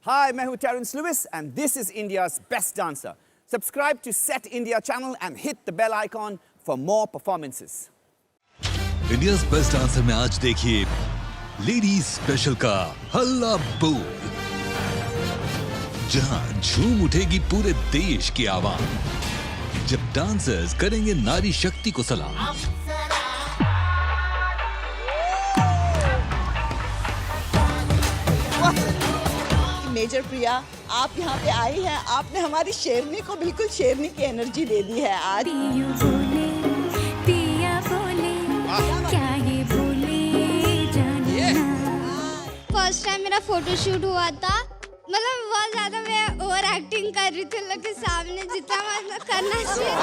Hi, मैं हूँ Terence Lewis and this is India's Best Dancer. Subscribe to Set India channel and hit the bell icon for more performances. India's best dancer में आज देखिए ladies special का हल्ला बोल, जहां झूम उठेगी पूरे देश की आवाम जब डांसर्स करेंगे नारी शक्ति को सलाम। मेजर प्रिया, आप यहाँ पे आई हैं, आपने हमारी शेरनी को बिल्कुल शेरनी की एनर्जी दे दी है आज। पिया बोले, क्या ये बोले जाने ना। फर्स्ट टाइम मेरा फोटोशूट हुआ था, मतलब बहुत ज्यादा मैं ओवर एक्टिंग कर रही थी लोग के सामने, जितना मतलब करना चाहिए।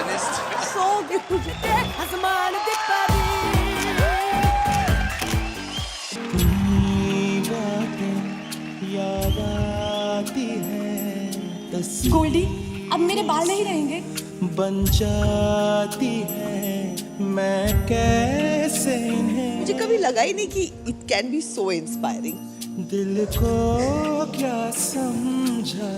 गोल्डी, अब मेरे बाल नहीं रहेंगे। बन जाती है मैं कैसे इन्हें, मुझे कभी लगा ही नहीं कि it can be so inspiring. दिल को क्या समझा।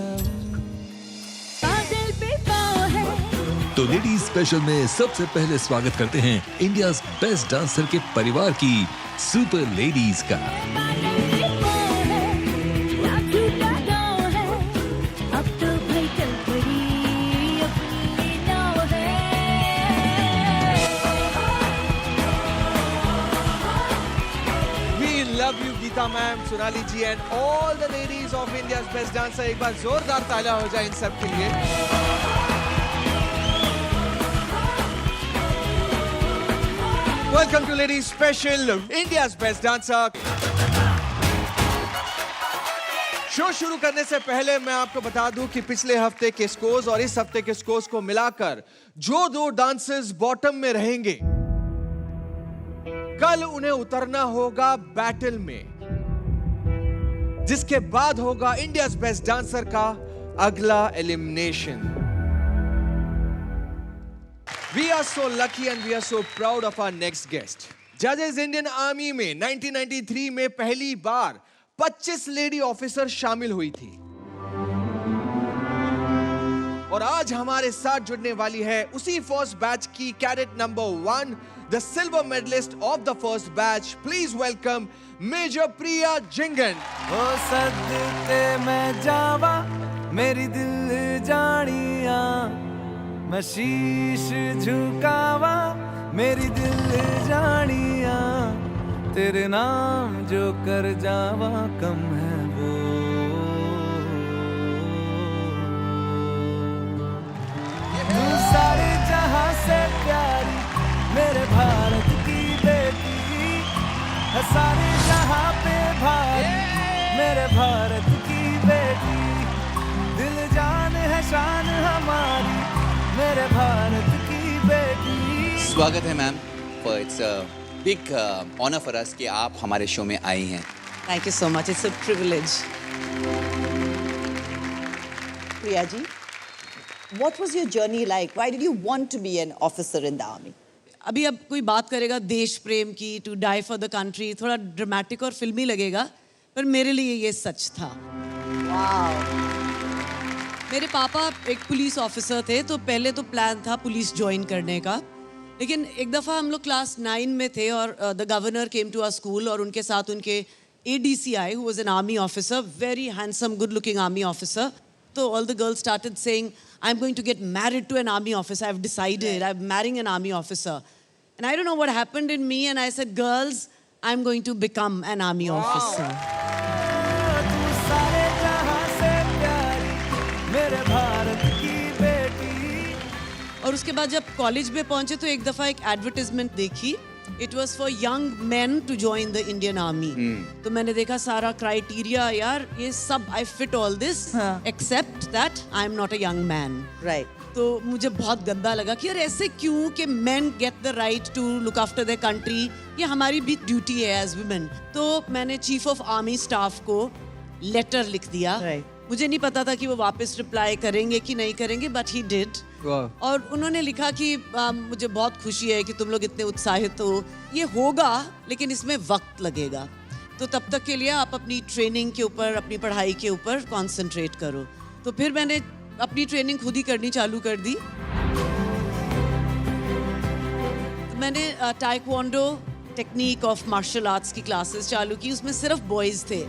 बादल पे पाँव है। तो लेडीज स्पेशल में सबसे पहले स्वागत करते हैं इंडियाज बेस्ट डांसर के परिवार की सुपर लेडीज का। बादल पे पाँव है, लाखों का गाँव है। अब तो भाई कल परी अपनी नाव है। We love you, Geeta ma'am, Sonali ji and all the ladies of India's Best Dancer. एक बार जोरदार तालियां हो जाए इन सब के लिए। Welcome to Ladies Special, India's Best Dancer. Show शुरू करने से पहले मैं आपको बता दूं कि पिछले हफ्ते के स्कोर्स और इस हफ्ते के स्कोर्स को मिलाकर जो दो डांसर्स बॉटम में रहेंगे, कल उन्हें उतरना होगा बैटल में, जिसके बाद होगा इंडियाज बेस्ट डांसर का अगला elimination. We are so lucky and we are so proud of our next guest. जजेस इंडियन आर्मी में 1993 में पहली बार 25 लेडी ऑफिसर शामिल हुई थी और आज हमारे साथ जुड़ने वाली है उसी फर्स्ट बैच की cadet number 1, the silver medalist of the first batch. Please welcome Major Priya Jingan. ओ सदके मैं जावा मेरी दिल जानिया, मैं शीश झुकावा मेरी दिल जानिया, तेरे नाम जो कर जावा कम है वो। तू सारे जहां से प्यारी मेरे भारत की बेटी है, सारे जहां पे भारी मेरे भारत की बेटी, दिल जान है शान हमारी मेरे भारत की बेटी। स्वागत है ma'am. It's a big honour for us कि आप हमारे शो में आई हैं। Thank you so much, it's a privilege. Priya ji, what was your journey like? Why did you want to be an officer in the army? अभी अब कोई बात करेगा देश प्रेम की, to die for the country, थोड़ा ड्रामेटिक और फिल्मी लगेगा, पर मेरे लिए ये सच था। Wow. मेरे पापा एक पुलिस ऑफिसर थे, तो पहले तो प्लान था पुलिस ज्वाइन करने का, लेकिन एक दफ़ा हम लोग क्लास 9 में थे और the governor came to our school और उनके साथ उनके ADC आए, who was an army officer, very handsome good looking army officer. तो all the girls started saying, I am going to get married to an army officer, I have decided, I am marrying an army officer. And I don't know what happened in me and I said, girls, I am going to become N army officer. तू सारे जहां से प्यारी मेरे भारत की बेटी। और उसके बाद जब कॉलेज में पहुंचे तो एक दफ़ा एक एडवर्टाइजमेंट देखी, it was for young man to join the Indian army. तो मैंने देखा सारा क्राइटेरिया, यार ये सब I fit all this except that I am not a young man. Right. तो मुझे बहुत गंदा लगा कि यार ऐसे क्यों कि men get the right to look after their country, ये हमारी भी ड्यूटी है एज वुमेन। तो मैंने चीफ ऑफ आर्मी स्टाफ को लेटर लिख दिया। मुझे नहीं पता था कि वो वापस रिप्लाई करेंगे कि नहीं करेंगे, बट ही डिड। और उन्होंने लिखा कि मुझे बहुत खुशी है कि तुम लोग इतने उत्साहित हो, ये होगा लेकिन इसमें वक्त लगेगा। तो तब तक के लिए आप अपनी ट्रेनिंग के ऊपर, अपनी पढ़ाई के ऊपर कंसंट्रेट करो। तो फिर मैंने अपनी ट्रेनिंग खुद ही करनी चालू कर दी। तो मैंने taekwondo technique of martial arts की क्लासेस चालू की, उसमें सिर्फ बॉयज़ थे।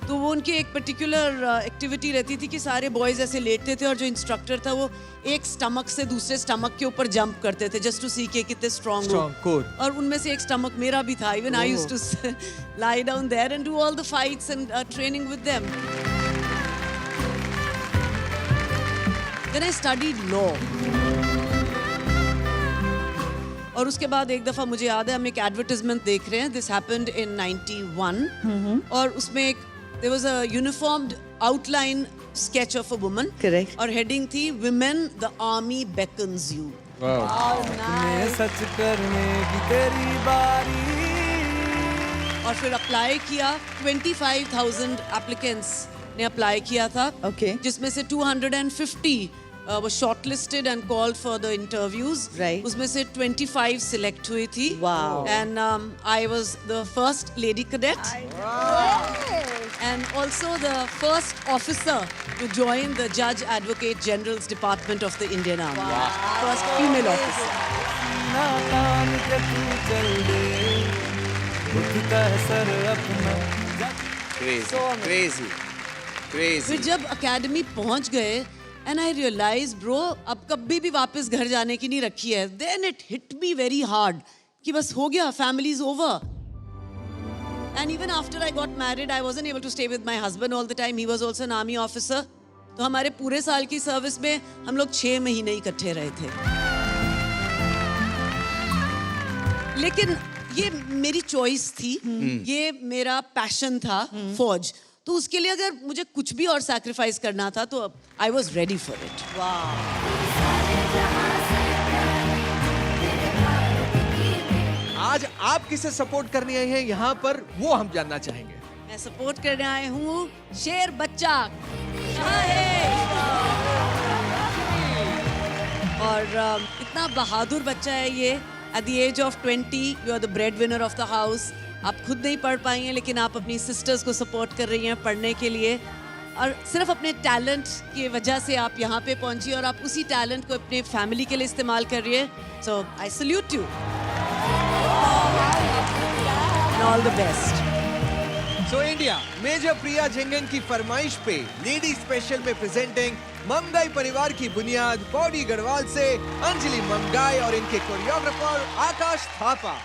तो वो उनकी एक पर्टिकुलर एक्टिविटी रहती थी कि सारे बॉयज़ ऐसे लेटते थे और जो इंस्ट्रक्टर था वो एक स्टमक से दूसरे स्टमक के ऊपर जंप करते थे जस्ट टू सी के कितने स्ट्रॉन्ग हो। और उनमें से एक स्टमक मेरा भी था। Even I used to lie down there and do all the fights and training with them. Then I studied law. और उसके बाद एक दफ़ा मुझे याद है हम एक एडवर्टाइजमेंट देख रहे हैं, दिस हैपेंड इन 91 और उसमें एक there was a uniformed outline sketch of a woman. Correct. और heading थी women the army beckons you. मैं सच करने की तेरी बारी। और फिर अप्लाई किया, 25,000 applicants ने अप्लाई किया था। Okay. जिसमें से 250 was shortlisted and called for the interviews. Right. उसमें से 25 select हुई थी। Wow. And I was the first lady cadet. And also the first officer to join the Judge Advocate General's Department of the Indian Army. First female officer. ना तान के तू चल दे, उठता है सर अपना। Crazy, crazy, crazy. फिर जब अकेडमी पहुंच गए and I realized, bro, अब कभी भी वापस घर जाने की नहीं रखी है। Then it hit me very hard कि बस हो गया, family is over. And even after I got married, I wasn't able to stay with my husband all the time. He was also an army officer. तो हमारे पूरे साल की service में हम लोग 6 महीने इकट्ठे रहे थे। लेकिन ये मेरी चॉइस थी, ये मेरा पैशन था, फौज। तो उसके लिए अगर मुझे कुछ भी और सैक्रिफाइस करना था तो I was ready for it. आज आप किसे सपोर्ट करने आए हैं यहाँ पर, वो हम जानना चाहेंगे। मैं सपोर्ट करने आए हूँ शेर बच्चा। कहाँ है? और इतना बहादुर बच्चा है ये। At the age of 20 you are the bread winner of the house. आप खुद नहीं पढ़ पाई हैं लेकिन आप अपनी सिस्टर्स को सपोर्ट कर रही हैं पढ़ने के लिए, और सिर्फ अपने टैलेंट की वजह से आप यहाँ पे पहुंची और आप उसी टैलेंट को अपने फैमिली के लिए इस्तेमाल कर रही है। So I salute you, all the best. So India major Priya Jhingan की फरमाइश पे लेडी स्पेशल में प्रेजेंटिंग ममगाई परिवार की बुनियाद पौड़ी गढ़वाल से अंजलि ममगाई और इनके choreographer Akash Thapa.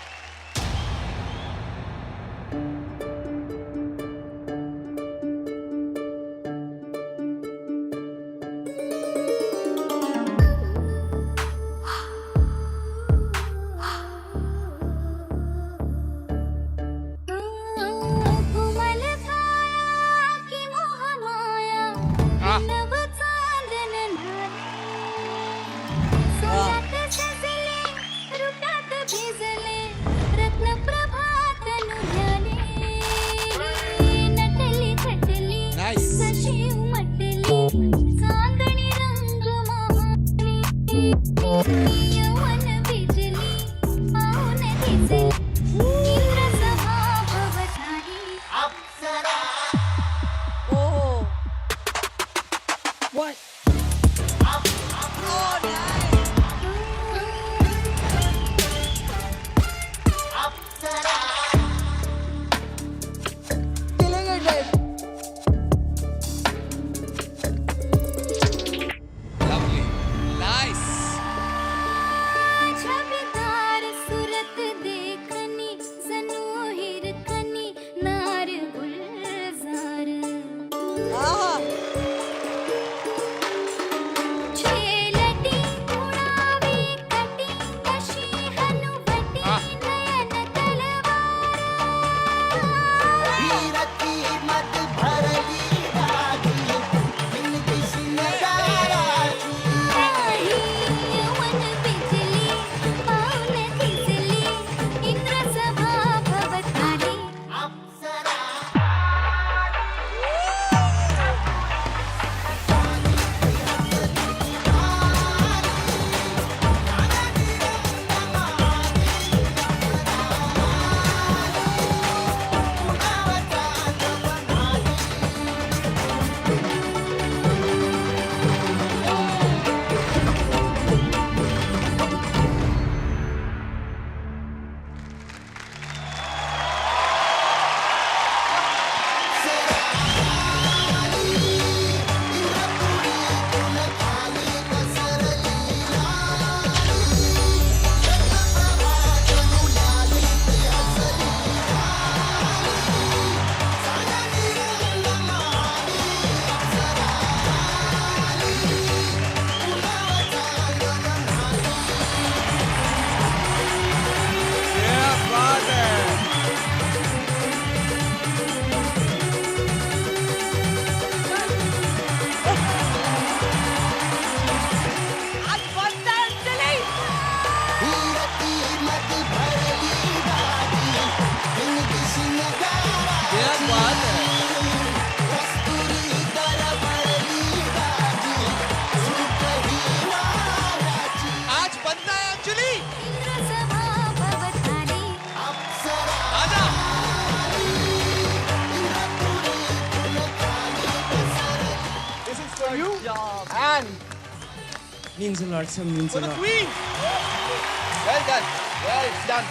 Means a lot, sir. Means a lot. Well done. Well done.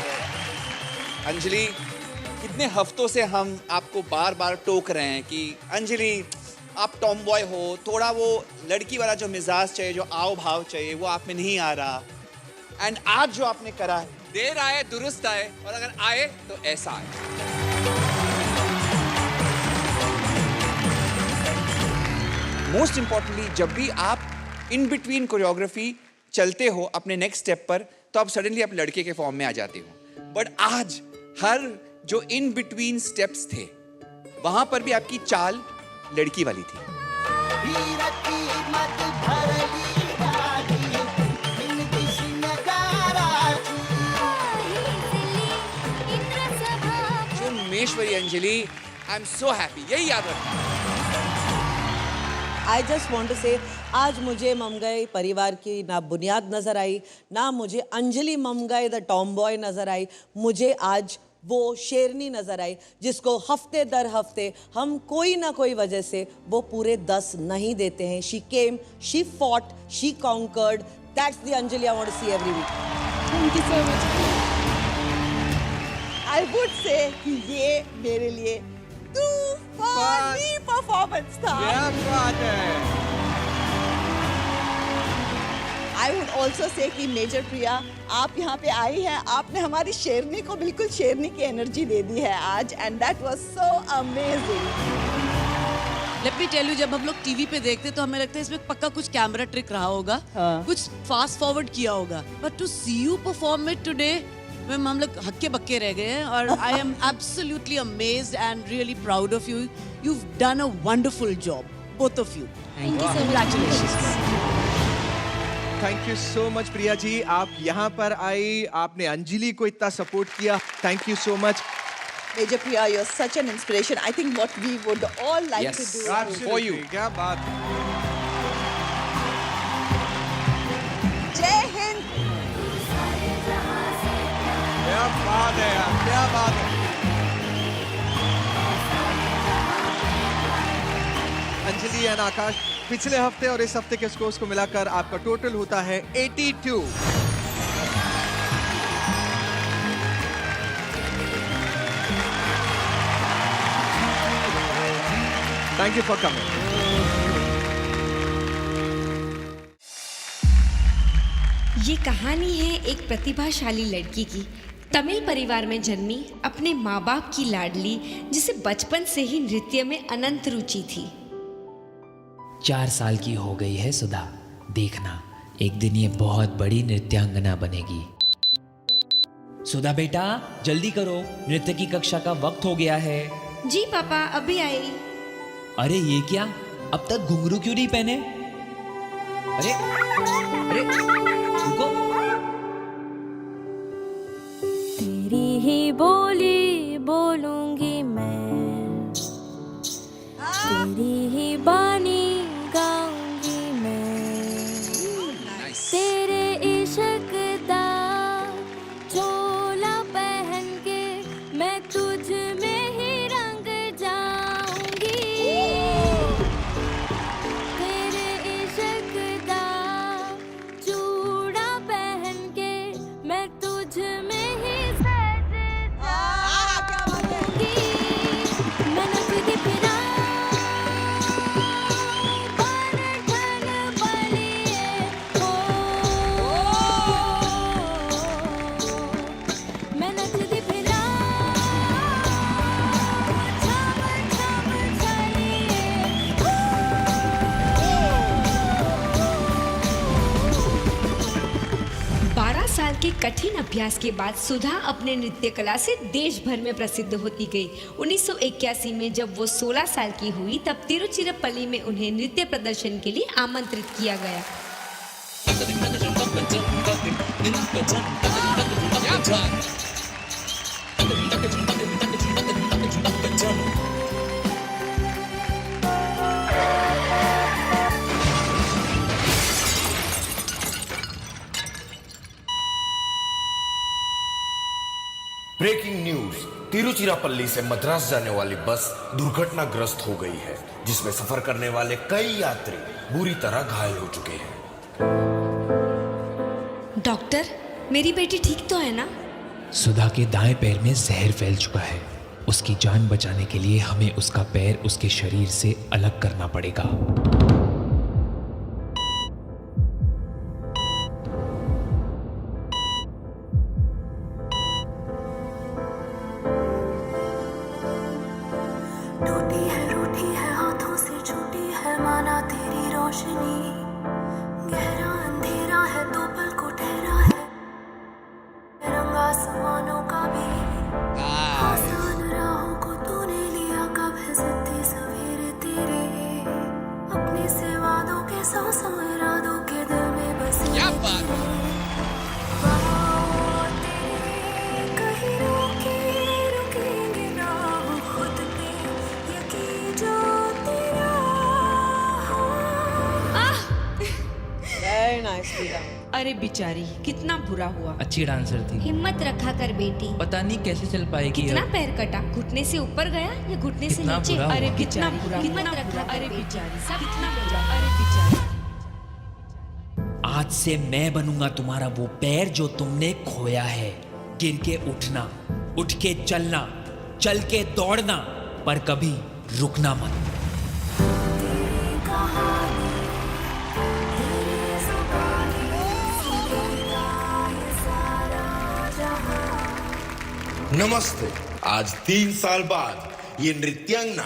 Anjali, कितने हफ्तों से हम आपको बार बार टोक रहे हैं कि अंजलि आप टॉम बॉय हो, थोड़ा वो लड़की वाला जो मिजाज चाहिए, जो आओ भाव चाहिए, वो आप में नहीं आ रहा। एंड आज जो आपने करा है, देर आए दुरुस्त आए, और अगर आए तो ऐसा आए। मोस्ट इंपॉर्टेंटली, जब भी आप इन बिटवीन कोरियोग्राफी चलते हो अपने नेक्स्ट स्टेप पर, तो आप सडनली आप लड़के के फॉर्म में आ जाते हो। बट आज हर जो इन बिटवीन स्टेप्स थे, वहां पर भी आपकी चाल लड़की वाली थी। Chumbeshwari Anjali, I am so happy, यही याद रखना। आई जस्ट वॉन्ट टू से, आज मुझे ममगाई परिवार की ना बुनियाद नज़र आई, ना मुझे Anjali Mamgai the Tom boy नज़र आई, मुझे आज वो शेरनी नज़र आई जिसको हफ्ते दर हफ्ते हम कोई ना कोई वजह से वो पूरे 10 नहीं देते हैं। She came, she fought, she conquered. That's the Anjali I want to see every week. Thank you so much. I would say कि ये मेरे लिए तूफानी परफॉर्मेंस था। क्या बात है। आई वुड ऑल्सो से कि मेजर प्रिया, आप यहाँ पे आई हैं, आपने हमारी शेरनी को बिल्कुल शेरनी की एनर्जी दे दी है आज, and that was so amazing. Let me tell you, जब हम लोग टीवी पे देखते तो हमें लगता है इसमें पक्का कुछ कैमरा ट्रिक रहा होगा, कुछ फास्ट फॉरवर्ड किया होगा, but to see you perform it today, हम लोग हक्के बक्के रह गए हैं। और I am absolutely amazed and really proud of you. You have done a wonderful job, both of you. Thank you so much. Congratulations. Thank you so much Priya ji, आप यहाँ पर आई, आपने अंजलि को इतना सपोर्ट किया, thank you so much. Major Priya, you're such an inspiration. I think what we would all like Yes. to do. For you. क्या बात। जय हिंद। क्या बात है यार, क्या बात है। अंजलि एंड आकाश, पिछले हफ्ते और इस हफ्ते के स्कोर्स को मिलाकर आपका टोटल होता है 82। Thank you for coming. ये कहानी है एक प्रतिभाशाली लड़की की, तमिल परिवार में जन्मी, अपने माँ बाप की लाडली, जिसे बचपन से ही नृत्य में अनंत रुचि थी। 4 साल की हो गई है सुधा, देखना एक दिन ये बहुत बड़ी नृत्यांगना बनेगी। सुधा बेटा जल्दी करो, नृत्य की कक्षा का वक्त हो गया है। जी पापा, अभी आई। अरे ये क्या, अब तक घुंघरू क्यों नहीं पहने? अरे अरे रुको। तेरी ही बोली बोलूंगी मैं, तेरी ही बानी गाऊंगी मैं, तेरे इश्क दा चोला पहन के मैं तुझ में ही रंग जाऊंगी, तेरे इश्क दा चूड़ा पहन के मैं तुझ में ही सज जाऊंगी, मैं नचती फिरा साल के कठिन अभ्यास के बाद सुधा अपने नृत्य कला से देश भर में प्रसिद्ध होती गई। 1981 में जब वो 16 साल की हुई, तब तिरुचिरापल्ली में उन्हें नृत्य प्रदर्शन के लिए आमंत्रित किया गया। 'ब्रेकिंग न्यूज' तिरुचिरापल्ली से मद्रास जाने वाली बस दुर्घटनाग्रस्त हो गई है, जिसमें सफर करने वाले कई यात्री बुरी तरह घायल हो चुके हैं। मेरी बेटी ठीक तो है ना? सुधा के दाएं पैर में जहर फैल चुका है। उसकी जान बचाने के लिए हमें उसका पैर उसके शरीर से अलग करना पड़ेगा। रूठी है हाथों से छूटी है माना तेरी रोशनी, गहरा अंधेरा है तो पल को ठहरा है रंग आसमानों का भी, आसान राहों को तूने लिया कब है जिद्दी सवेरे तेरे, अपने से वादों के सौ सौ इरादों के दिल में बसे क्या बात कहीं रुकेंगे ना हो खुद पे यकीन जो तेरा वेरी नाइसली डन। अरे बेचारी, कितना बुरा हुआ। अच्छी डांसर थी। हिम्मत रखा कर बेटी। पता नहीं कैसे चल पाएगी। कितना अब। पैर कटा, घुटने से ऊपर गया या घुटने से कितना नीचे? बुरा अरे हुआ। कितना बुरा, हिम्मत रखा। अरे बेचारी, सब कितना बुरा। अरे बेचारी। आज से मैं बनूंगा तुम्हारा वो पैर जो तुमने खोया है। गिर के उठना, उठ के चलना, चल के दौड़ना, पर कभी रुकना मत। नमस्ते। आज 3 साल बाद ये नृत्यांगना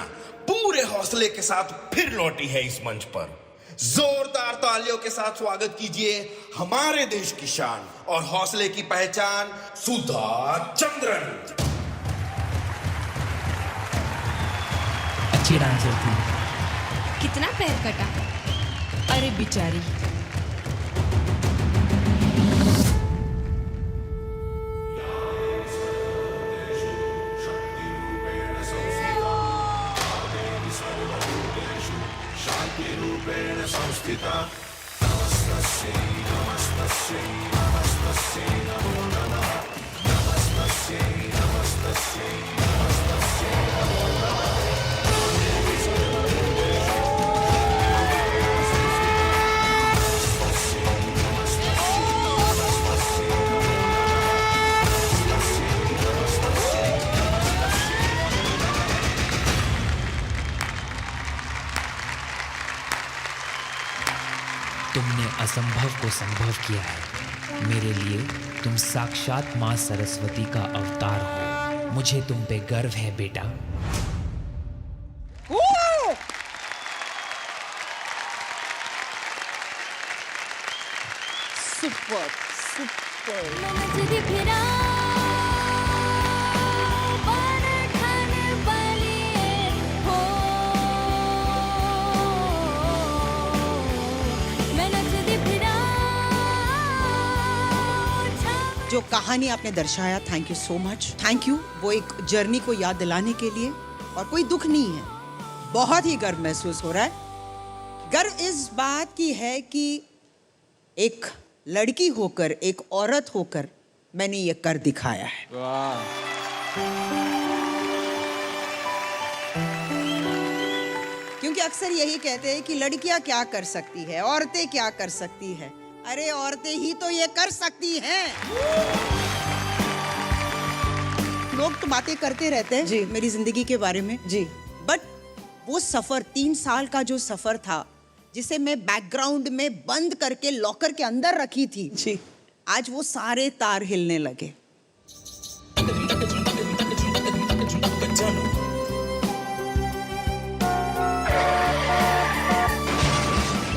पूरे हौसले के साथ फिर लौटी है इस मंच पर। जोरदार तालियों के साथ स्वागत कीजिए हमारे देश की शान और हौसले की पहचान सुधा चंद्रन। अच्छी डांसर थी। कितना पैर कटा। अरे बेचारी। तुमने असंभव को संभव किया है। मेरे लिए तुम साक्षात माँ सरस्वती का अवतार हो। मुझे तुम पे गर्व है बेटा। Super super. नजर फिरा जो कहानी आपने दर्शाया, thank you so much. Thank you. वो एक जर्नी को याद दिलाने के लिए, और कोई दुख नहीं है, बहुत ही गर्व महसूस हो रहा है। गर्व इस बात की है कि एक लड़की होकर, एक औरत होकर मैंने ये कर दिखाया है। क्योंकि अक्सर यही कहते हैं कि लड़कियां क्या कर सकती है, औरतें क्या कर सकती है। अरे औरतें ही तो ये कर सकती हैं। लोग तो बातें करते रहते हैं जी मेरी जिंदगी के बारे में जी, बट वो सफर 3 साल का जो सफर था, जिसे मैं बैकग्राउंड में बंद करके लॉकर के अंदर रखी थी जी, आज वो सारे तार हिलने लगे।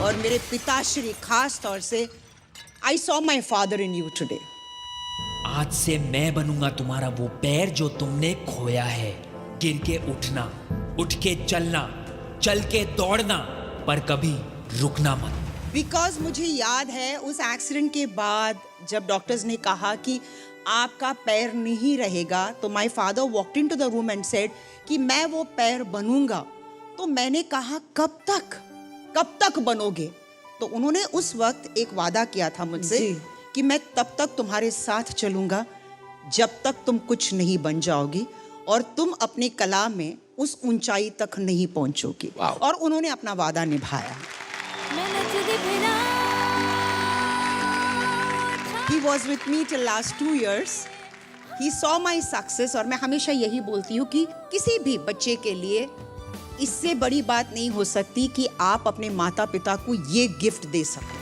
और मेरे पिताश्री, खास तौर से I saw my father in you today. आज से मैं बनूंगा तुम्हारा वो पैर जो तुमने खोया है। गिर के उठना, उठ के चलना, चल के दौड़ना, पर कभी रुकना मत। बिकॉज मुझे याद है उस एक्सीडेंट के बाद जब डॉक्टर्स ने कहा कि आपका पैर नहीं रहेगा, तो my father walked into the room and said कि मैं वो पैर बनूंगा। तो मैंने कहा कब तक बनोगे? तो उन्होंने उस वक्त एक वादा किया था मुझसे कि मैं तब तक तुम्हारे साथ चलूंगा जब तक तुम कुछ नहीं बन जाओगी और तुम अपनी कला में उस ऊंचाई तक नहीं पहुंचोगी। और उन्होंने अपना वादा निभाया। मैं नचती फिरा He was with me till last 2 years. He saw my success और मैं हमेशा यही बोलती हूँ कि किसी भी बच्चे के लिए इससे बड़ी बात नहीं हो सकती कि आप अपने माता पिता को ये गिफ्ट दे सको।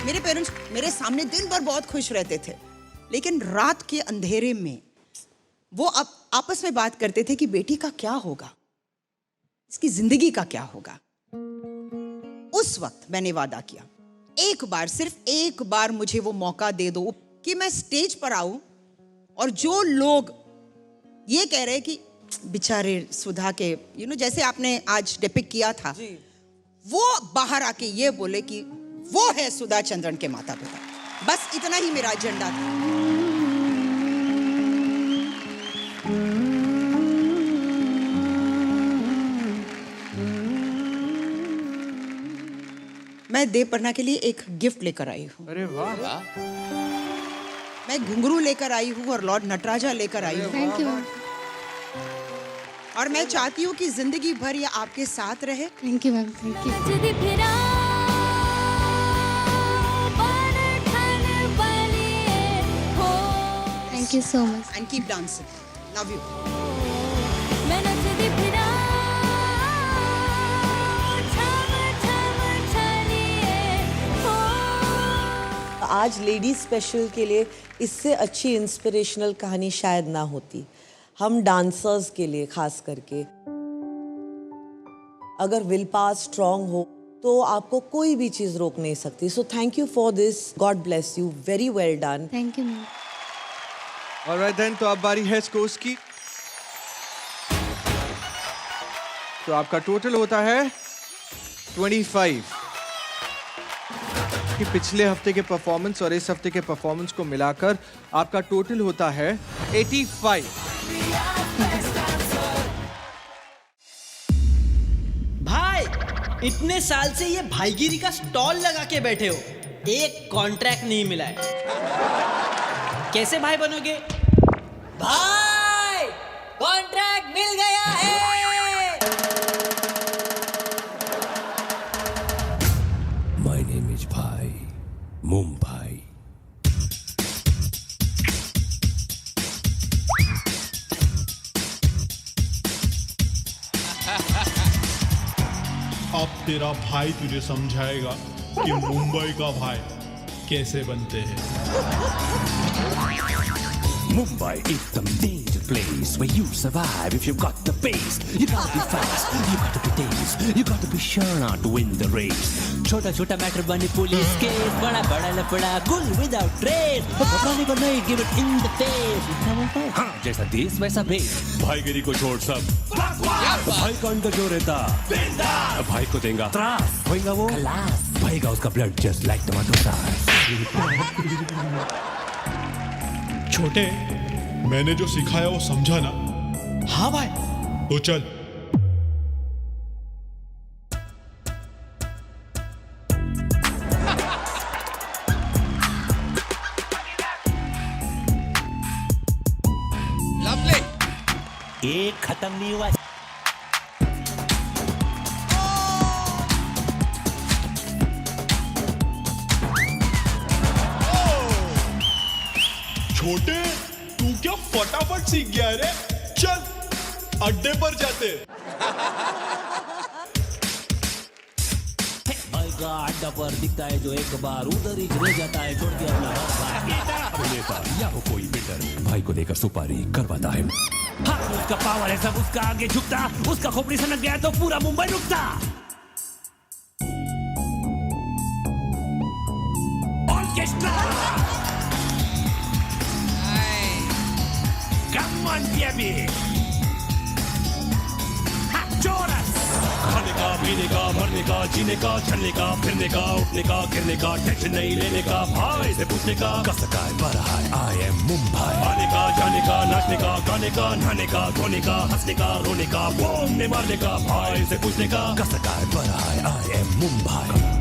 मेरे पेरेंट्स मेरे सामने दिन भर बहुत खुश रहते थे, लेकिन रात के अंधेरे में वो आपस में बात करते थे कि बेटी का क्या होगा, इसकी जिंदगी का क्या होगा। उस वक्त मैंने वादा किया, एक बार, सिर्फ एक बार मुझे वो मौका दे दो कि मैं स्टेज पर आऊं और जो लोग ये कह रहे कि बेचारे सुधा के जैसे आपने आज डिपिक्ट किया था, वो बाहर आके ये बोले कि वो है सुधा चंद्रन के माता पिता। बस इतना ही मेरा एजेंडा था। मैं देवपर्णा के लिए एक गिफ्ट लेकर आई हूँ। अरे वाह। मैं घुंघरू लेकर आई हूँ और लॉर्ड नटराजा लेकर आई हूँ। Thank you. और मैं चाहती हूँ कि जिंदगी भर ये आपके साथ रहे। Thank you ma'am, thank you. Thank you so much. And keep dancing. Love you. आज लेडी स्पेशल के लिए इससे अच्छी इंस्पिरेशनल कहानी शायद ना होती। हम डांसर्स के लिए खास करके, अगर विल पावर स्ट्रांग हो तो आपको कोई भी चीज रोक नहीं सकती। So thank you for this, God bless you, very well done. Thank you ma'am. Alright then, तो अब बारी है स्कोर्स की। तो आपका टोटल होता है 25। कि पिछले हफ्ते के परफॉर्मेंस और इस हफ्ते के परफॉर्मेंस को मिलाकर आपका टोटल होता है 85। भाई, इतने साल से ये भाईगिरी का स्टॉल लगा के बैठे हो, एक कॉन्ट्रैक्ट नहीं मिला है, कैसे भाई बनोगे? भाई, कॉन्ट्रैक्ट मिल गया है। My name is भाई, मुंबई। अब तेरा भाई तुझे समझाएगा कि मुंबई का भाई कैसे बनते हैं। Mumbai is the danger place where you survive if you've got the pace. You gotta be fast, you gotta be dense, you gotta be sure not to win the race. छोटा छोटा मैटर बने police case, बड़ा बड़ा लफड़ा गुल without trace, पकड़ने को नहीं give it in the face. इतना बोलता है? हाँ, जैसा देश वैसा भेस। भाईगिरी को छोड़ सब, भाई का अंडर जो रहता भाई को देगा त्रास, होएगा वो खलास, भाईगा उसका blood just like tomato sauce. छोटे, मैंने जो सिखाया वो समझा ना? हाँ भाई। तो चल। लवली। एक खत्म नहीं हुआ। छोटे, तू क्या फटाफट सीख गया रे? चल अड्डे पर जाते। भाई का अड्डा पर दिखता है जो एक बार उधर ही रह जाता है, छोड़ के अपना नेता या हो कोई बिल्डर, भाई को देकर सुपारी करवाता है। हाँ, उसका पावर है सब उसका आगे झुकता, उसका खोपड़ी सनक गया तो पूरा मुंबई रुकता। Orchestra, come on baby, चोरस। खाने का, पीने का, मरने का, जीने का, चलने का, फिरने का, उठने का, गिरने का, टेंशन नहीं लेने का, भाई से पूछने का, कस का है बड़ा है, I am मुंबई। आने का, जाने का, नाचने का, गाने का, नहाने का, धोने का, हंसने का, रोने का, बोमने मारने का, भाई से पूछने का, कस का है बड़ा है, I am Mumbai.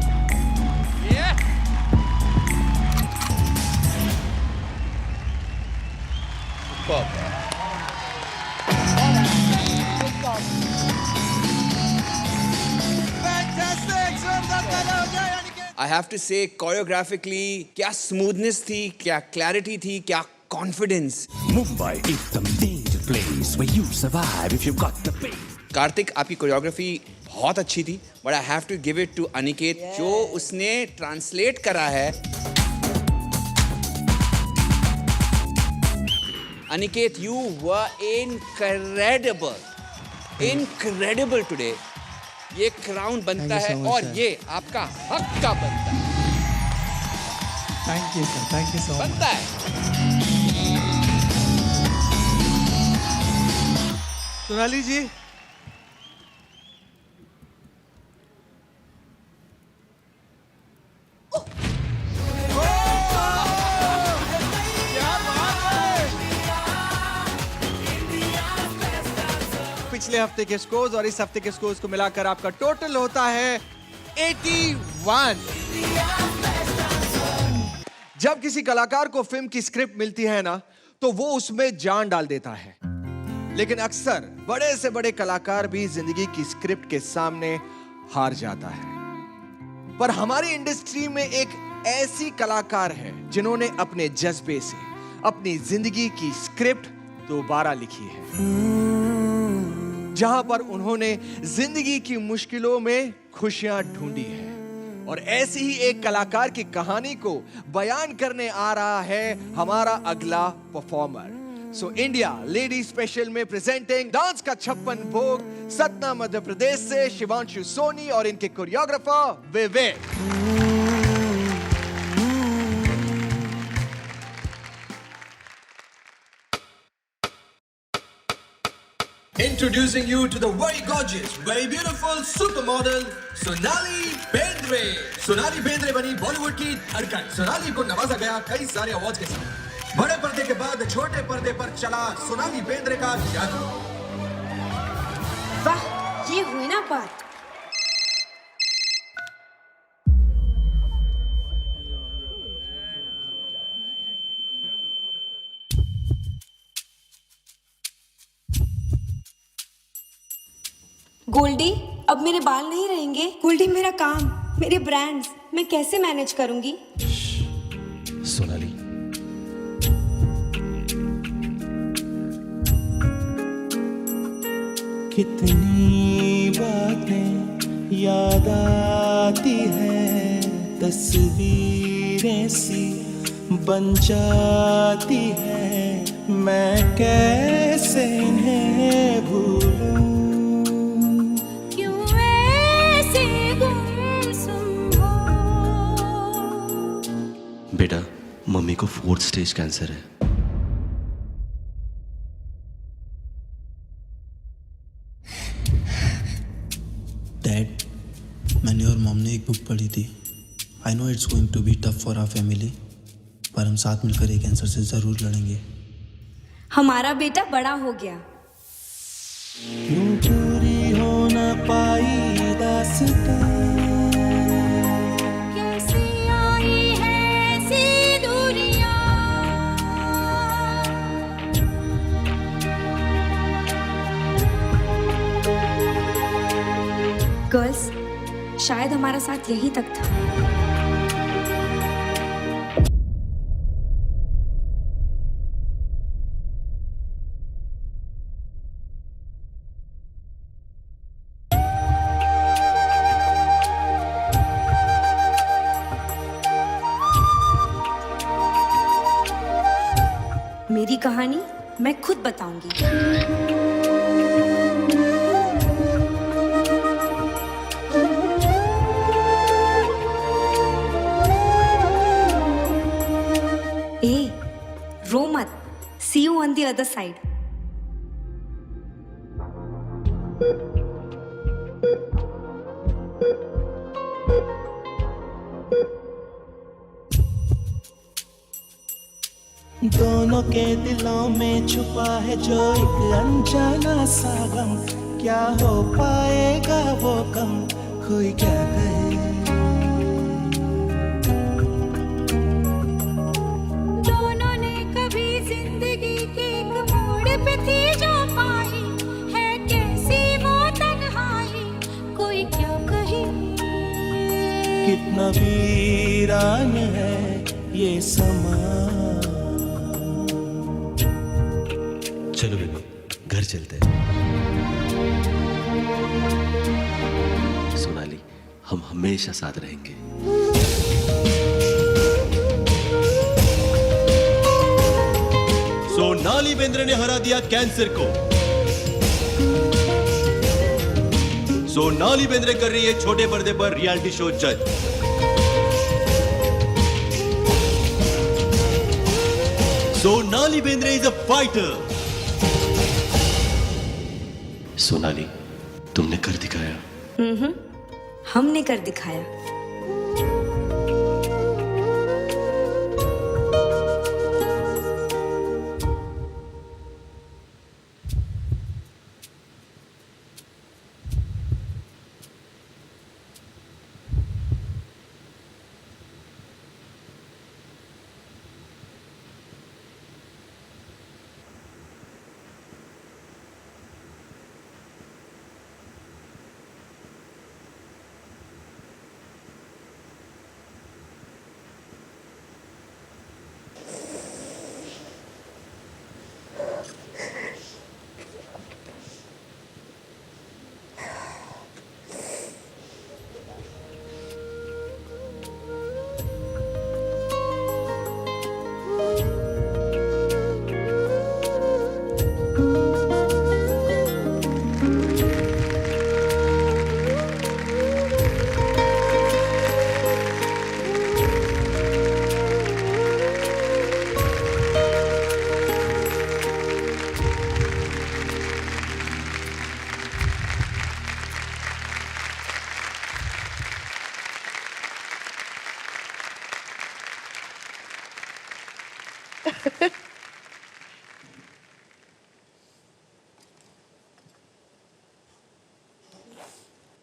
I have to say choreographically क्या स्मूथनेस थी, क्या क्लैरिटी थी, क्या confidence. Mumbai is the major place where you survive if you've got the pace. Kartik, आपकी कोरियोग्राफी बहुत अच्छी थी, but I have to give it to Aniket, जो उसने ट्रांसलेट करा है। Aniket, you were incredible today. ये क्राउन बनता है और ये आपका हक का बनता है। Thank you sir, thank you so much. बनता है। सोनाली जी, पिछले हफ्ते के स्कोर्स और इस हफ्ते के स्कोर्स को मिलाकर आपका टोटल होता है 81। जब किसी कलाकार को फिल्म की स्क्रिप्ट मिलती है ना, तो वो उसमें जान डाल देता है, लेकिन अक्सर बड़े से बड़े कलाकार भी जिंदगी की स्क्रिप्ट के सामने हार जाता है। पर हमारी इंडस्ट्री में एक ऐसी कलाकार है जिन्होंने अपने जज्बे से अपनी जिंदगी की स्क्रिप्ट दोबारा लिखी है, जहां पर उन्होंने जिंदगी की मुश्किलों में खुशियां ढूंढी है। और ऐसी ही एक कलाकार की कहानी को बयान करने आ रहा है हमारा अगला performer. So India lady special में प्रेजेंटिंग डांस का 56 भोग, सतना मध्य प्रदेश से शिवांशु सोनी और इनके choreographer Vivek. Introducing you to the very gorgeous, very beautiful supermodel Sonali Bendre. Sonali Bendre बनी बॉलीवुड की धड़कन। सोनाली को नवाजा गया कई सारे अवार्ड्स के साथ। बड़े पर्दे के बाद छोटे पर्दे पर चला सोनाली बेंद्रे का जादू। वाह, ये हुई ना बात। गोल्डी, अब मेरे बाल नहीं रहेंगे। गोल्डी, मेरा काम, मेरे ब्रांड्स, मैं कैसे मैनेज करूंगी? सोनाली, कितनी बातें याद आती है, तस्वीरें सी बन जाती है, मैं कैसे इन्हें भूलूं। बेटा, मम्मी को 4th स्टेज कैंसर है। डैड, मैंने और मॉम ने एक बुक पढ़ी थी। I know it's going to be tough for our family, पर हम साथ मिलकर ये कैंसर से जरूर लड़ेंगे। हमारा बेटा बड़ा हो गया। क्यों पूरी हो ना पाई दास्तां, गर्ल्स, शायद हमारा साथ यहीं तक था। मेरी कहानी मैं खुद बताऊंगी। रो मत, see you on the other side. दोनों के दिलों में छुपा है जो एक अनजाना सा गम, क्या हो पाएगा वो कम, कोई क्या कहे। कितना वीरान है ये समा। चलो बेबी घर चलते हैं। सोनाली, हम हमेशा साथ रहेंगे। सोनाली बेंद्रे ने हरा दिया कैंसर को। सोनाली बेंद्रे कर रही है छोटे पर्दे पर रियलिटी शो जज। Sonali Bendre is a fighter. Sonali, तुमने कर दिखाया। हमने कर दिखाया।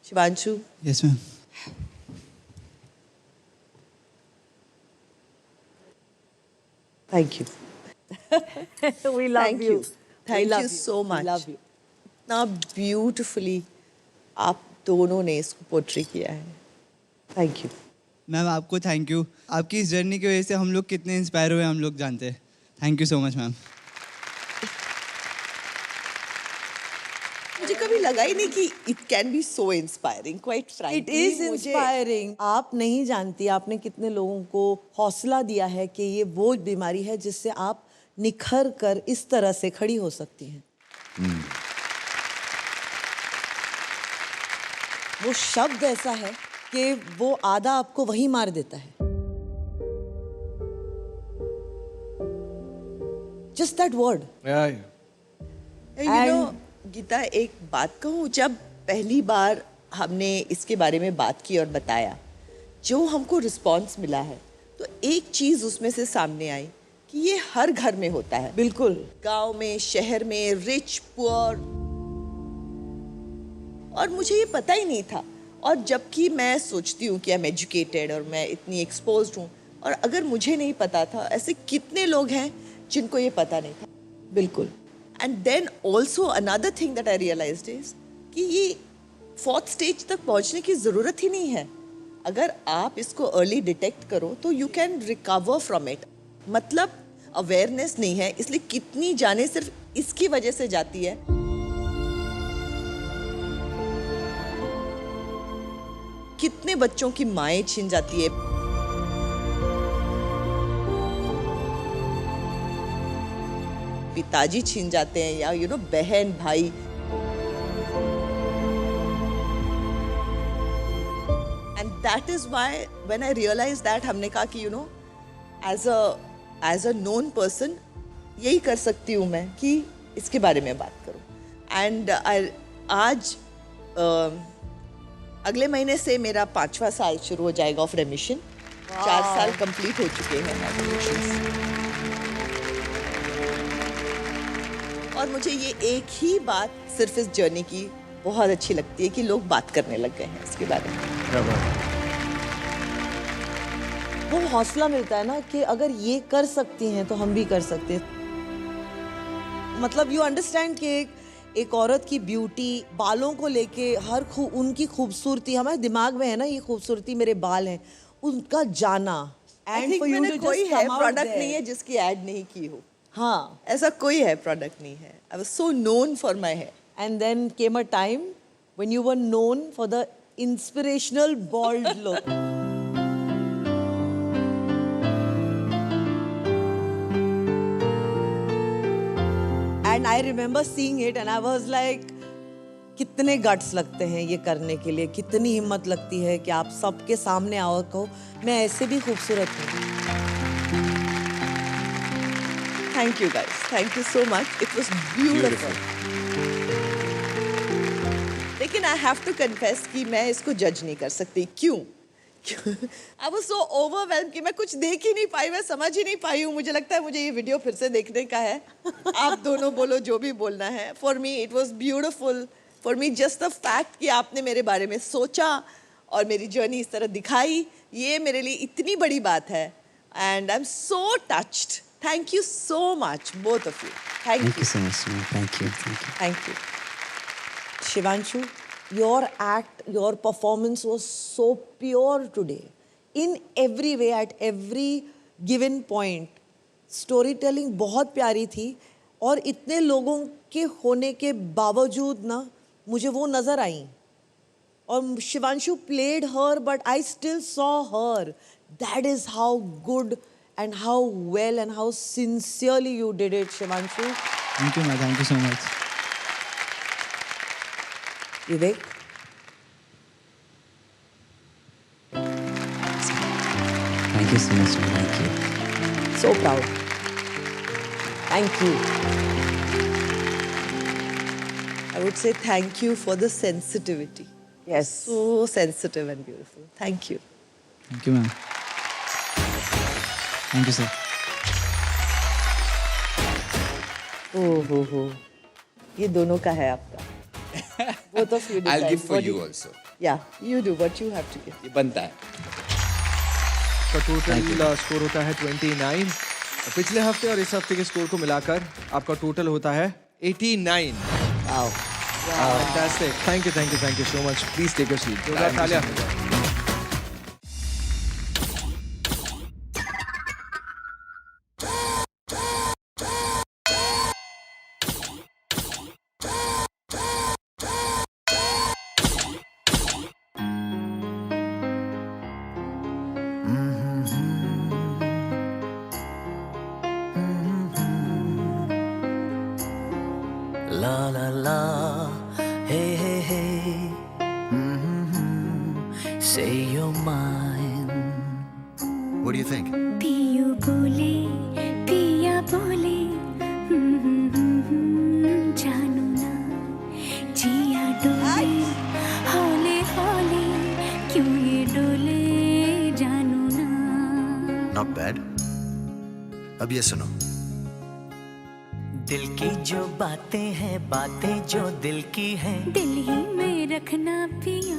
Shivanshu. Yes ma'am. Thank you. We love you. Thank you so much. Love you. इतना ब्यूटिफुली आप दोनों ने इसको पोर्ट्रे किया है। थैंक यू मैम, आपको थैंक यू। आपकी इस जर्नी की वजह से हम लोग कितने इंस्पायर हुए हम लोग जानते हैं। Thank you so much ma'am. मुझे कभी लगा ही नहीं कि it can be so inspiring, quite frankly. It is inspiring. आप नहीं जानती आपने कितने लोगों को हौसला दिया है कि ये वो बीमारी है जिससे आप निखर कर इस तरह से खड़ी हो सकती हैं। वो शब्द ऐसा है कि वो आधा आपको वहीं मार देता है। Just that word. You know Geeta, एक बात कहूँ, जब पहली बार हमने इसके बारे में बात की और बताया, जो हमको रिस्पॉन्स मिला है, तो एक चीज़ उसमें से सामने आई कि ये हर घर में होता है। बिल्कुल। गांव में, शहर में, रिच पुअर, और मुझे ये पता ही नहीं था। और जबकि मैं सोचती हूँ कि आई एम एजुकेटेड और मैं इतनी एक्सपोज्ड हूँ, और अगर मुझे नहीं पता था, ऐसे कितने लोग हैं जिनको ये पता नहीं था। बिल्कुल। And then also another thing that I realised is कि ये 4th स्टेज तक पहुंचने की ज़रूरत ही नहीं है। अगर आप इसको अर्ली डिटेक्ट करो तो you can recover from it. मतलब अवेयरनेस नहीं है, इसलिए कितनी जाने सिर्फ इसकी वजह से जाती है। कितने बच्चों की माएँ छिन जाती है, पिताजी छीन जाते हैं, या यू नो बहन भाई। And that is why when I realise that, हमने कहा कि you know as a known person यही कर सकती हूँ मैं कि इसके बारे में बात करूँ। एंड आज अगले महीने से मेरा 5वां साल शुरू हो जाएगा ऑफ रेमिशन। 4 साल कंप्लीट हो चुके हैं। और मुझे ये एक ही बात सिर्फ इस जर्नी की बहुत अच्छी लगती है कि लोग बात करने लग गए हैं इसके बारे में। वो हौसला मिलता है ना कि अगर ये कर सकती हैं तो हम भी कर सकते हैं। मतलब यू अंडरस्टैंड कि एक औरत की ब्यूटी, बालों को लेके उनकी खूबसूरती हमारे दिमाग में है ना, ये खूबसूरती मेरे बाल हैं, उनका जाना आई एंड थिंक फॉर यू मैंने टू कोई जस्ट है कम आउट प्रोडक्ट नहीं है जिसकी ऐड नहीं की हो. हाँ, ऐसा कोई है प्रोडक्ट नहीं है. I was so known for my hair. and then came a time when you were known for the inspirational bald look. And I remember seeing it and I was like, कितने guts लगते हैं ये करने के लिए, कितनी हिम्मत लगती है कि आप सबके सामने आओ कहो मैं ऐसे भी खूबसूरत हूँ. Thank you guys. Thank you so much. It was beautiful. लेकिन I have to confess कि मैं इसको जज नहीं कर सकती. क्यों? I was so overwhelmed कि मैं कुछ देख ही नहीं पाई, मैं समझ ही नहीं पाई हूँ. मुझे लगता है मुझे ये वीडियो फिर से देखने का है. आप दोनों बोलो जो भी बोलना है. For me it was beautiful. For me just the fact कि आपने मेरे बारे में सोचा और मेरी जर्नी इस तरह दिखाई, ये मेरे लिए इतनी बड़ी बात है. And I'm so touched. Thank you so much, both of you. Thank you. Thank you so much. Thank you. Thank you. Thank you. Shivanshu, your act, your performance was so pure today. In every way, at every given point, storytelling बहुत प्यारी थी और इतने लोगों के होने के बावजूद ना मुझे वो नज़र आई. और Shivanshu played her, but I still saw her. That is how good and how well and how sincerely you did it, Shivanshu. Thank you, ma. Thank you so much. Vivek? Thank you so much. Thank you. So proud. Thank you. I would say thank you for the sensitivity. Yes. So sensitive and beautiful. Thank you. Thank you, ma'am. Thank you, sir. हो. ये दोनों का है आपका. Both of you decide. I'll give for What do you also. Yeah, you do what you have to give. ये बनता है. का टोटल स्कोर होता है 29. पिछले हफ्ते और इस हफ्ते के स्कोर को मिलाकर आपका टोटल होता है 89. Wow. Fantastic. Thank you so much. Please take a seat. जोरदार तालियां. La la la, hey hey hey, say you're mine. What do you think? पियू बोले पिया बोले जानू ना जिया डोले हौले हौले क्यों ये डोले जानू ना. Not bad. अब ये सुनो. दिल की जो बातें हैं, बातें जो दिल की हैं, दिल ही में रखना पिया.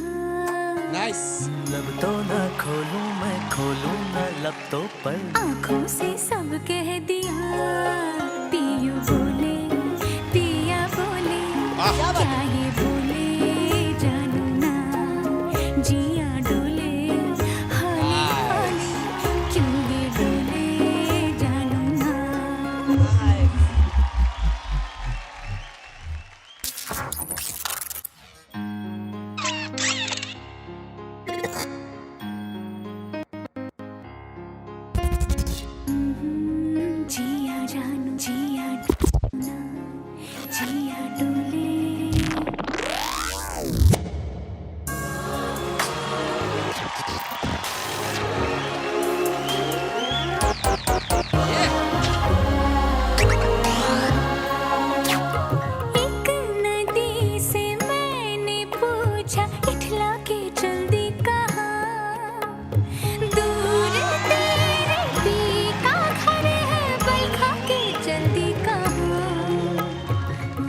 Nice. लब तो ना खोलूं मैं, खोलूं ना लब तो पर. आँखों से सब कह दिया. पियू बोले पिया बोले क्या ये बोले जानू ना जिया डोले हौले हौले क्यों ये डोले जानू ना. जिया जानू जिया ना जिया डोले. एक नदी से मैंने पूछा इठला के चल दी कहाँ. दूर तेरे पी का घर है बलखा के चल दी कहाँ.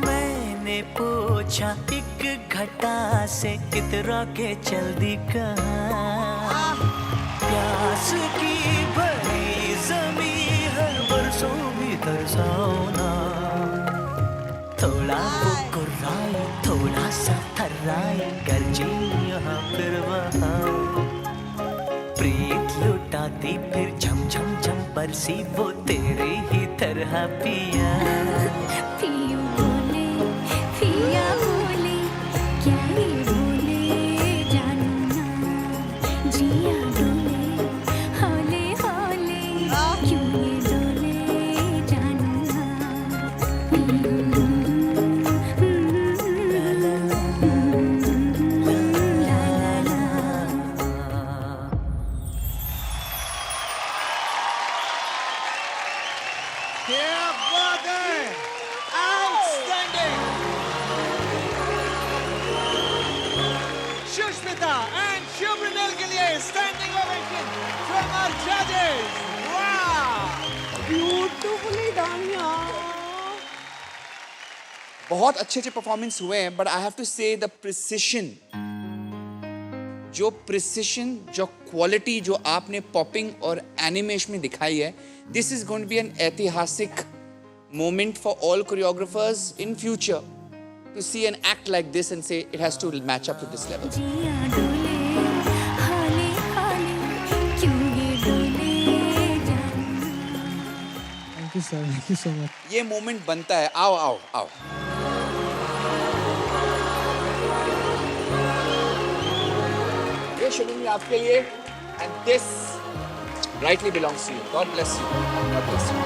मैंने पूछा एक घटा से कितरा के चल दी कहाँ. प्यास की भरी जमी हर बरसों भी तरसाओ ना. थोड़ा बुकुराए थोड़ा सा थर्राए गर्जी यहाँ फिर वहाँ. प्रीत बरसी वो तेरे ही तरह पिया। पिया बोले क्या ये बोले जानू ना, जिया डोले हौले हौले, क्यों ये डोले जानू ना। क्या बात है! Outstanding! सुष्मिता and Shubhranil के लिए standing ovation from our judges. Wow! Beautifully done यार. बहुत अच्छे अच्छे परफॉर्मेंस हुए हैं, but I have to say the precision, जो क्वालिटी जो आपने पॉपिंग और एनिमेशन में दिखाई है, this is going to be an ऐतिहासिक moment for all choreographers in future to see an act like this and say it has to match up to this level. जिया डोले हौले हौले, क्यों ये डोले जानू। Thank you sir, thank you so much. ये मोमेंट बनता है. आओ आओ आओ. ये शुरू में आपके लिए, and this rightly belongs to you. God bless you. God bless you.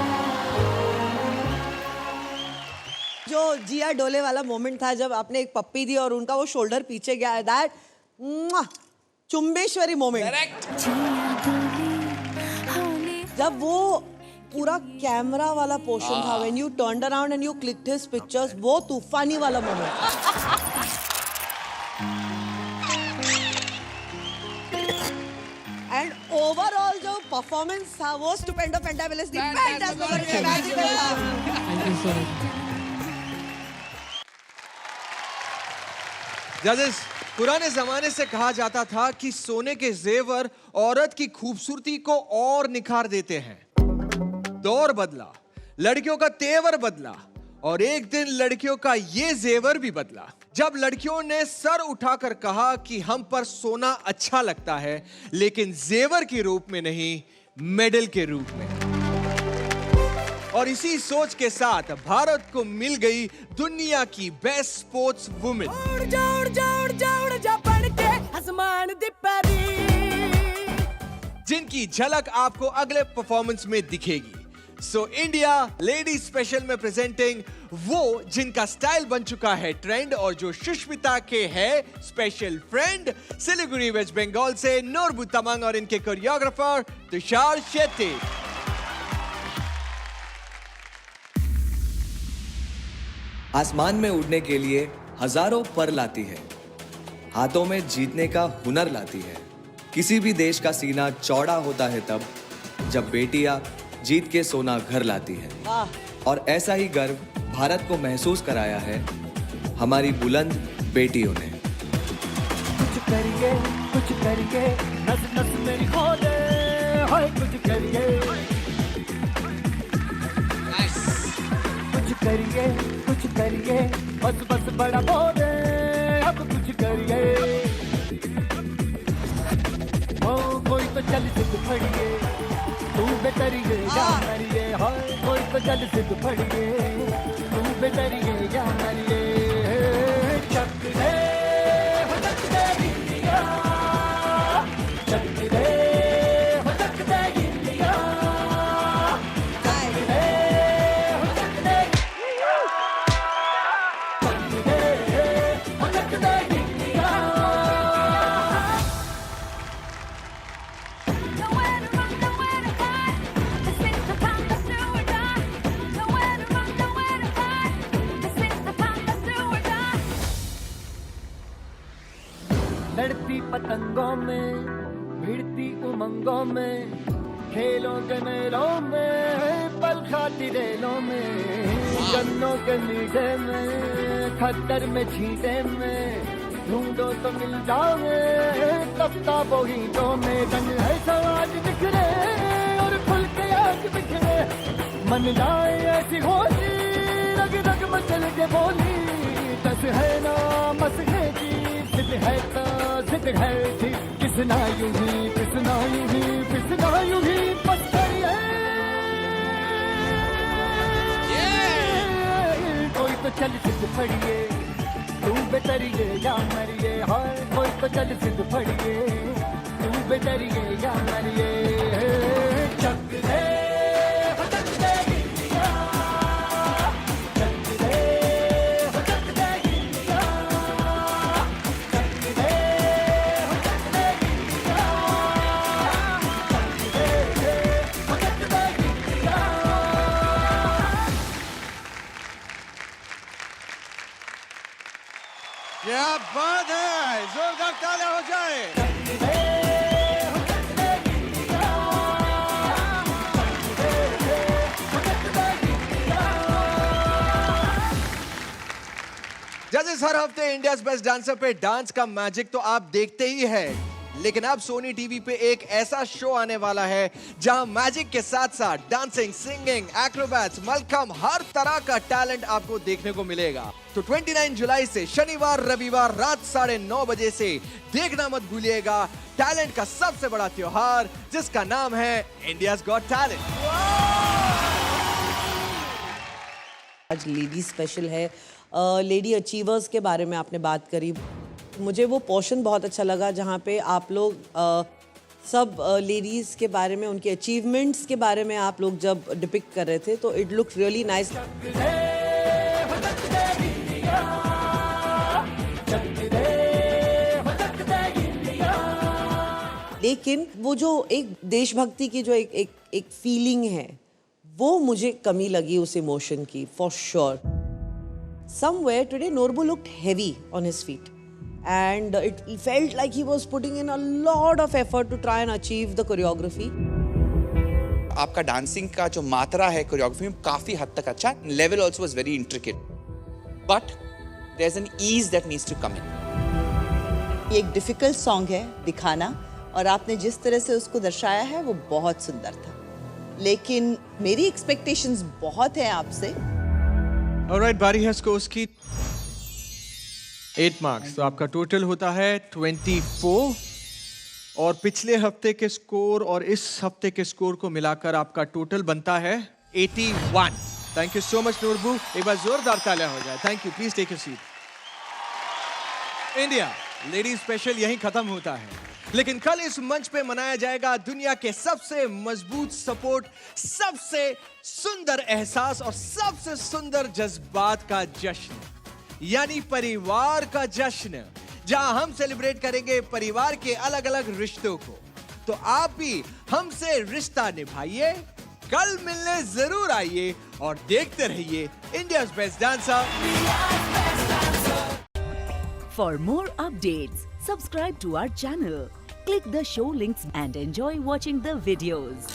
जो जिया डोले वाला मोमेंट था जब आपने एक पप्पी दी और उनका वो शोल्डर पीछे गया, दैट चुम्बेश्वरी मोमेंट. जब वो पूरा कैमरा वाला पोर्शन था, when you turned around and you clicked his pictures, वो तूफानी वाला मोमेंट. एंड ओवरऑल जो परफॉर्मेंस था वो स्टुपेंडो फैंटाबुलस थी. जजेस, पुराने जमाने से कहा जाता था कि सोने के जेवर औरत की खूबसूरती को और निखार देते हैं. दौर बदला, लड़कियों का तेवर बदला, और एक दिन लड़कियों का ये जेवर भी बदला जब लड़कियों ने सर उठाकर कहा कि हम पर सोना अच्छा लगता है, लेकिन जेवर के रूप में नहीं, मेडल के रूप में. और इसी सोच के साथ भारत को मिल गई दुनिया की बेस्ट स्पोर्ट्स वुमेन. जिनकी झलक आपको अगले परफॉर्मेंस में दिखेगी. सो इंडिया लेडी स्पेशल में प्रेजेंटिंग वो जिनका स्टाइल बन चुका है ट्रेंड, और जो सुष्मिता के है स्पेशल फ्रेंड, सिलीगुड़ी वेस्ट बंगाल से नूरबू तमंग और इनके कोरियोग्राफर तुषार शेट्टी. आसमान में उड़ने के लिए हजारों पर लाती है, हाथों में जीतने का हुनर लाती है. किसी भी देश का सीना चौड़ा होता है तब जब बेटियां जीत के सोना घर लाती है. और ऐसा ही गर्व भारत को महसूस कराया है हमारी बुलंद बेटियों ने. कुछ करिए नस नस मेरी खोले, हाय कुछ करिए. कुछ करिए बस बस बड़ा बोले, अब कुछ करिए. ओ कोई तो चल सिद्ध फड़िए, तू बेतरिए या मरिए. हाय कोई तो चल सिद्ध फड़िए, तू बेतरिए या मरिए. चक दे हो चक दे इंडिया, चक दे हो चक दे इंडिया, चक दे हो चक दे, चक दे हो चक दे इंडिया. लड़ती पतंगों में, भिड़ती उमंगों में, खेलों के मेलों में, पल खाती रेलों में, गन्नों के मीठे में, खद्दर में छींटे में, ढूंढो तो मिल जाओगे तब बोहीटों में. रंग है समाज बिखरे और खुल के आज बिखरे, मन जाए ऐसी होली, रग रग मचल के बोली. दस है ना मसले की, जिद है तो जिद है थी, किसना यूं ही पिसना यूं ही पिसना यूं ही, बस करिए चल सिद्ध फड़िए तू बेतरिए या मरिए हाय कोई तो चल सिद्ध फड़िए तू बेतरिए या मरिए चक दे हो चक दे गिरिया चक दे हो चक दे गिरिया चक दे हो चक दे गिरिया चक दे हो चक दे गिरिया क्या बात है, जोरदार तालियां हो जाए। जजेस हर हफ्ते इंडियाज बेस्ट डांसर पे डांस का मैजिक तो आप देखते ही है, लेकिन अब सोनी टीवी पे एक ऐसा शो आने वाला है जहां मैजिक के साथ साथ डांसिंग, सिंगिंग, एक्रोबैट्स, मलखम, हर तरह का टैलेंट आपको देखने को मिलेगा। तो 29 जुलाई से शनिवार रविवार रात 9:30 बजे से देखना मत भूलिएगा टैलेंट का सबसे बड़ा त्योहार जिसका नाम है इंडियाज गॉट टैलेंट। आज लेडी स्पेशल है, लेडी अचीवर्स के बारे में आपने बात करी। मुझे वो पोर्शन बहुत अच्छा लगा जहाँ पे आप लोग सब लेडीज़ के बारे में, उनके अचीवमेंट्स के बारे में आप लोग जब डिपिक्ट कर रहे थे, तो इट लुक रियली नाइस। लेकिन वो जो एक देशभक्ति की जो एक फीलिंग है, वो मुझे कमी लगी उस इमोशन की, for sure. Somewhere today Norbu looked heavy on his feet and it felt like he was putting in a lot of effort to try and achieve the choreography. आपका डांसिंग का जो मात्रा है कोरियोग्राफी में काफी हद तक अच्छा, level also was very intricate, but there is an ease that needs to come in. ये एक डिफिकल्ट सॉन्ग है दिखाना, और आपने जिस तरह से उसको दर्शाया है वो बहुत सुंदर था, लेकिन मेरी एक्सपेक्टेशंस बहुत है आपसे। ऑलराइट, बारी है स्कोर्स की। 8 मार्क्स, तो आपका टोटल होता है 24, और पिछले हफ्ते के स्कोर और इस हफ्ते के स्कोर को मिलाकर आपका टोटल बनता है 81। Thank you so much Norbu, एक बार जोरदार तालियां हो जाए। Thank you, please take your seat. India lady special यहीं खत्म होता है, लेकिन कल इस मंच पे मनाया जाएगा दुनिया के सबसे मजबूत सपोर्ट, सबसे सुंदर एहसास और सबसे सुंदर जज्बात का जश्न, यानी परिवार का जश्न, जहां हम सेलिब्रेट करेंगे परिवार के अलग अलग रिश्तों को। तो आप भी हमसे रिश्ता निभाइए, कल मिलने जरूर आइए और देखते रहिए India's best dancer. For more updates, subscribe to our channel, click the show links and enjoy watching the videos.